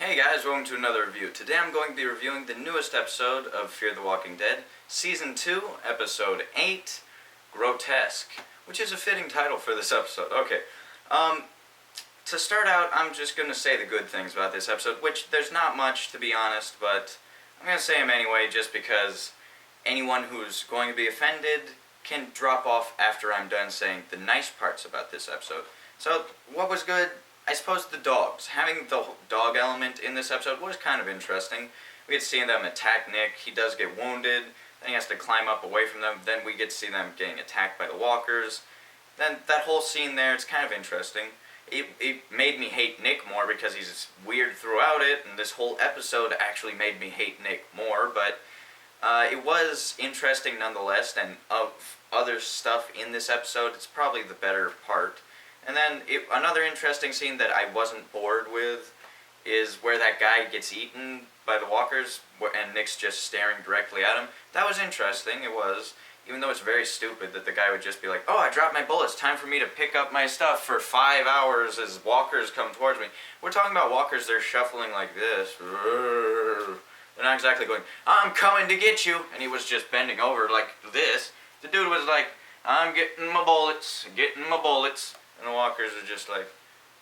Hey guys, welcome to another review. Today I'm going to be reviewing the newest episode of Fear the Walking Dead, Season 2, Episode 8, Grotesque, which is a fitting title for this episode. Okay, to start out, I'm just going to say the good things about this episode, which there's not much, to be honest, but I'm going to say them anyway just because anyone who's going to be offended can drop off after I'm done saying the nice parts about this episode. So, what was good? I suppose the dogs. Having the dog element in this episode was kind of interesting. We get to see them attack Nick. He does get wounded. Then he has to climb up away from them. Then we get to see them getting attacked by the walkers. Then that whole scene there, it's kind of interesting. It made me hate Nick more because he's weird throughout it, and this whole episode actually made me hate Nick more, but it was interesting nonetheless, and of other stuff in this episode, it's probably the better part. And then another interesting scene that I wasn't bored with is where that guy gets eaten by the walkers and Nick's just staring directly at him. That was interesting, it was. Even though it's very stupid that the guy would just be like, oh, I dropped my bullets, time for me to pick up my stuff for 5 hours as walkers come towards me. We're talking about walkers, they're shuffling like this. They're not exactly going, I'm coming to get you. And he was just bending over like this. The dude was like, I'm getting my bullets, getting my bullets. And the walkers are just like,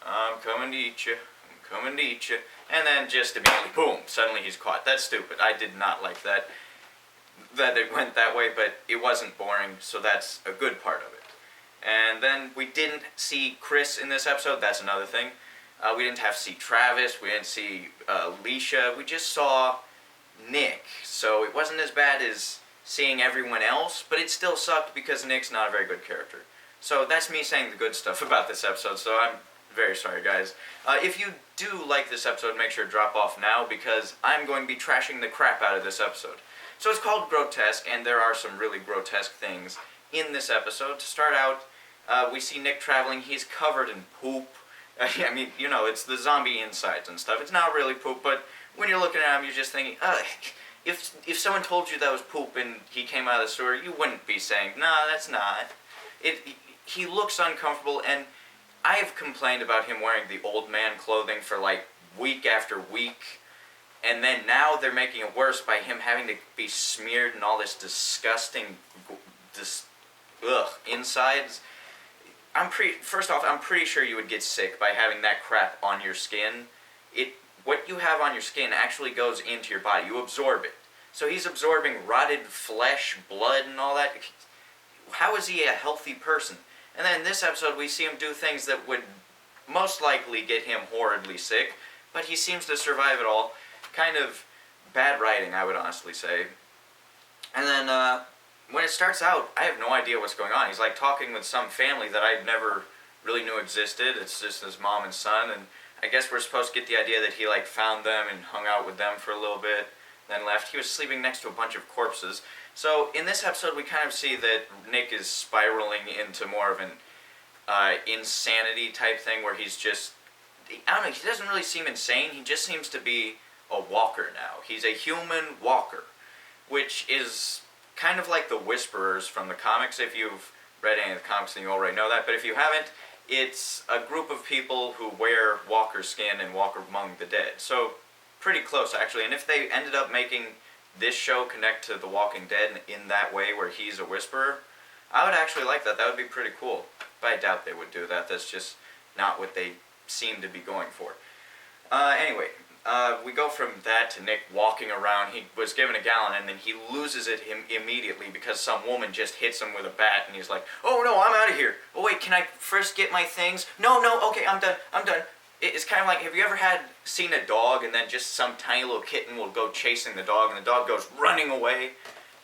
I'm coming to eat you, I'm coming to eat you. And then just immediately, boom, suddenly he's caught. That's stupid. I did not like that it went that way, but it wasn't boring, so that's a good part of it. And then we didn't see Chris in this episode, that's another thing. We didn't have to see Travis, we didn't see Alicia, we just saw Nick. So it wasn't as bad as seeing everyone else, but it still sucked because Nick's not a very good character. So that's me saying the good stuff about this episode, so I'm very sorry, guys. If you do like this episode, make sure to drop off now, because I'm going to be trashing the crap out of this episode. So it's called Grotesque, and there are some really grotesque things in this episode. To start out, we see Nick traveling. He's covered in poop. I mean, you know, it's the zombie insides and stuff. It's not really poop, but when you're looking at him, you're just thinking, if someone told you that was poop and he came out of the sewer, you wouldn't be saying, nah, that's not. He looks uncomfortable, and I have complained about him wearing the old man clothing for like week after week, and then now they're making it worse by him having to be smeared in all this disgusting, insides. First off, I'm pretty sure you would get sick by having that crap on your skin. What you have on your skin actually goes into your body. You absorb it. So he's absorbing rotted flesh, blood, and all that. How is he a healthy person? And then in this episode, we see him do things that would most likely get him horribly sick, but he seems to survive it all. Kind of bad writing, I would honestly say. And then when it starts out, I have no idea what's going on. He's like talking with some family that I never really knew existed. It's just his mom and son, and I guess we're supposed to get the idea that he like found them and hung out with them for a little bit, then left. He was sleeping next to a bunch of corpses. So in this episode, we kind of see that Nick is spiraling into more of an insanity type thing where he's just, I don't know, he doesn't really seem insane. He just seems to be a walker now. He's a human walker, which is kind of like the Whisperers from the comics. If you've read any of the comics, then you already know that. But if you haven't, it's a group of people who wear walker skin and walk among the dead. So pretty close, actually. And if they ended up making this show connect to The Walking Dead in that way where he's a Whisperer, I would actually like that. That would be pretty cool. But I doubt they would do that. That's just not what they seem to be going for. Anyway, we go from that to Nick walking around. He was given a gallon and then he loses it immediately because some woman just hits him with a bat and he's like, oh no, I'm out of here. Oh wait, can I first get my things? No, okay, I'm done. It's kind of like, have you ever seen a dog and then just some tiny little kitten will go chasing the dog and the dog goes running away?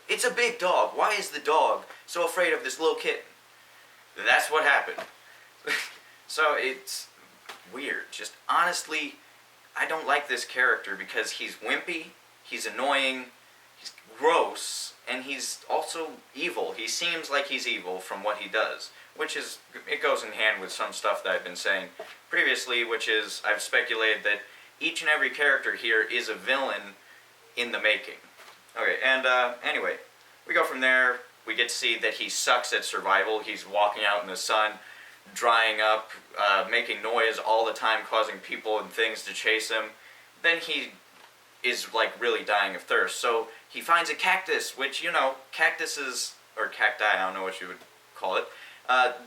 It's a big dog. Why is the dog so afraid of this little kitten? That's what happened. So it's weird. Just honestly, I don't like this character because he's wimpy, he's annoying, he's gross, and he's also evil. He seems like he's evil from what he does, which is, it goes in hand with some stuff that I've been saying previously, which is, I've speculated that each and every character here is a villain in the making. Okay, and anyway, we go from there. We get to see that he sucks at survival. He's walking out in the sun, drying up, making noise all the time, causing people and things to chase him. then he is like really dying of thirst. So he finds a cactus, which, you know, cactuses, or cacti, I don't know what you would call it,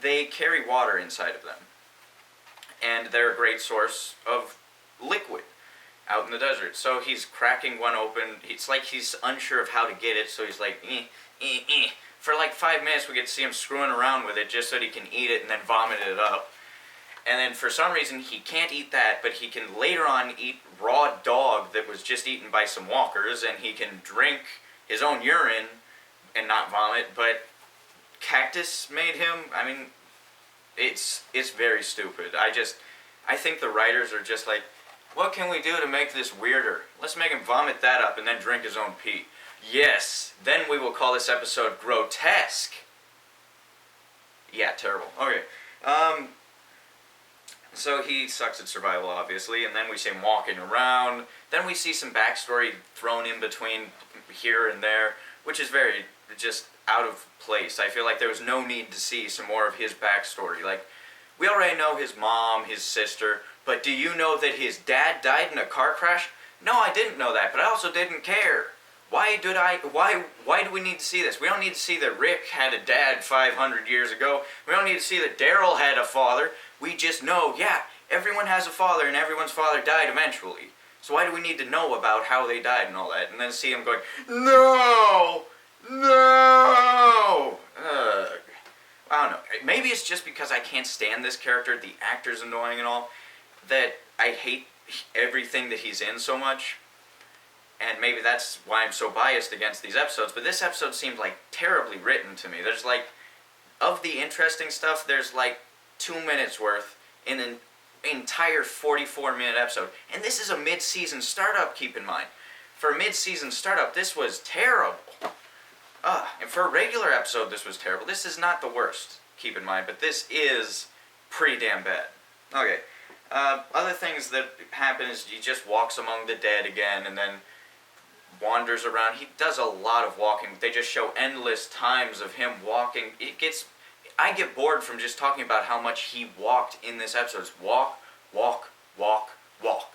they carry water inside of them. And they're a great source of liquid out in the desert. So he's cracking one open. It's like he's unsure of how to get it, so he's like, For like 5 minutes we get to see him screwing around with it just so that he can eat it and then vomit it up. And then for some reason he can't eat that, but he can later on eat raw dog that was just eaten by some walkers, and he can drink his own urine and not vomit, but cactus made him, I mean, it's very stupid. I think the writers are just like, what can we do to make this weirder? Let's make him vomit that up and then drink his own pee. Yes, then we will call this episode Grotesque. Yeah, terrible. Okay. So he sucks at survival, obviously, and then we see him walking around. Then we see some backstory thrown in between here and there, which is very just out of place. I feel like there was no need to see some more of his backstory. Like, we already know his mom, his sister, but do you know that his dad died in a car crash? No, I didn't know that, but I also didn't care. Why do we need to see this? We don't need to see that Rick had a dad 500 years ago. We don't need to see that Daryl had a father. We just know, yeah, everyone has a father and everyone's father died eventually. So why do we need to know about how they died and all that? And then see him going, no! No! Ugh. I don't know. Maybe it's just because I can't stand this character, the actor's annoying and all, that I hate everything that he's in so much. And maybe that's why I'm so biased against these episodes. But this episode seemed like terribly written to me. There's like, of the interesting stuff, there's like 2 minutes worth in an entire 44-minute episode. And this is a mid-season startup, keep in mind. For a mid-season startup, this was terrible. And for a regular episode, this was terrible. This is not the worst, keep in mind, but this is pretty damn bad. Okay. Other things that happen is he just walks among the dead again, and then wanders around. He does a lot of walking. They just show endless times of him walking. I get bored from just talking about how much he walked in this episode. It's walk, walk, walk, walk.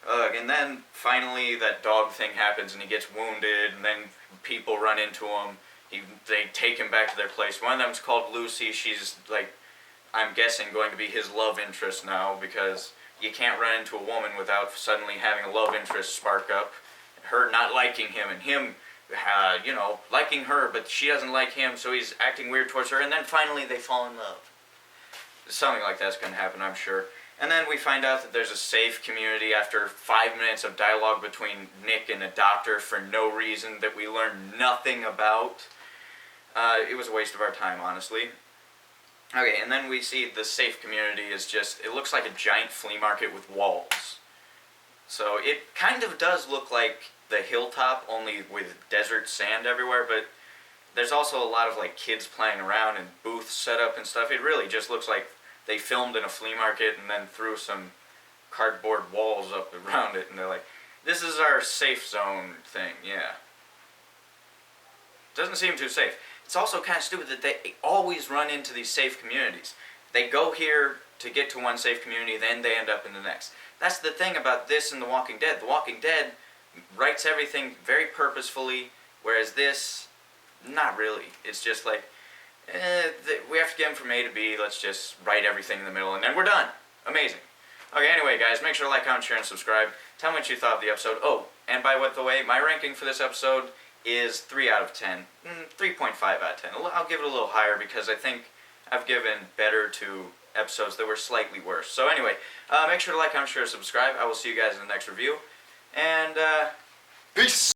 And then finally that dog thing happens and he gets wounded, and then people run into him. They take him back to their place. One of them's called Lucy. She's like, I'm guessing, going to be his love interest now, because you can't run into a woman without suddenly having a love interest spark up. Her not liking him, and him, liking her, but she doesn't like him, so he's acting weird towards her, and then finally they fall in love. Something like that's going to happen, I'm sure. And then we find out that there's a safe community after 5 minutes of dialogue between Nick and a doctor for no reason that we learn nothing about. It was a waste of our time, honestly. Okay, and then we see the safe community is just, it looks like a giant flea market with walls. So it kind of does look like the hilltop, only with desert sand everywhere, but there's also a lot of like kids playing around and booths set up and stuff. It really just looks like they filmed in a flea market and then threw some cardboard walls up around it, and they're like, this is our safe zone thing, yeah. Doesn't seem too safe. It's also kind of stupid that they always run into these safe communities. They go here to get to one safe community, then they end up in the next. That's the thing about this and The Walking Dead. The Walking Dead writes everything very purposefully, whereas this, not really. It's just like, we have to get them from A to B, let's just write everything in the middle, and then we're done. Amazing. Okay, anyway, guys, make sure to like, comment, share, and subscribe. Tell me what you thought of the episode. Oh, and by the way, my ranking for this episode is 3 out of 10. 3.5 out of 10. I'll give it a little higher because I think I've given better to episodes that were slightly worse. So anyway, make sure to like, comment, share, and subscribe. I will see you guys in the next review. And, peace!